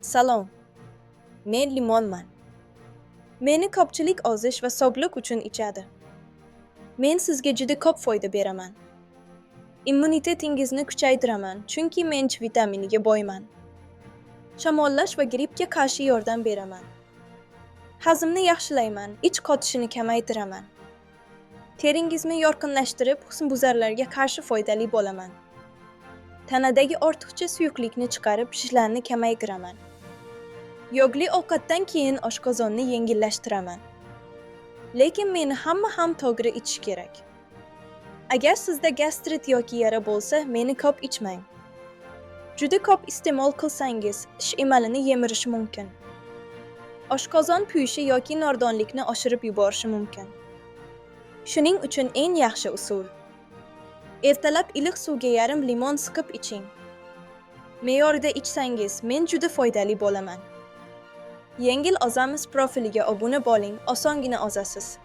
Salom, men limonman. Meni ko'pchilik ozish va sog'liq uchun ichadi. Men sizga juda ko'p foyda beraman. Immunitetingizni kuchaytiraman, chunki men C vitaminiga boyman. Shamollash va grippga qarshi yordam beraman. Hazmni yaxshilayman, ich qotishini kamaytiraman. Teringizni yorqinlashtirib, husnbuzarlarga qarshi foydali bo'laman. Tanadagi ortiqcha suyuqlikni chiqarib, shishlarni kamaytiraman. Yog'li ovqatdan keyin oshqozonni yengillashtiraman. Lekin meni hamma ham to'g'ri ichish kerak. Agar sizda gastrit yoki yara bo'lsa, meni ko'p ichmang. Juda ko'p iste'mol qilsangiz, tish emalini yemirishi mumkin. Oshqozon kuyishi yoki nordonlikni oshirib yuborishi mumkin. Shuning uchun eng yaxshi usul: ertalab iliq suvga yarim limon siqib iching. Me'yorida ichsangiz, men juda foydali bo'laman. Yengil ozamiz profiliga obuna bo'ling, osongina ozasiz.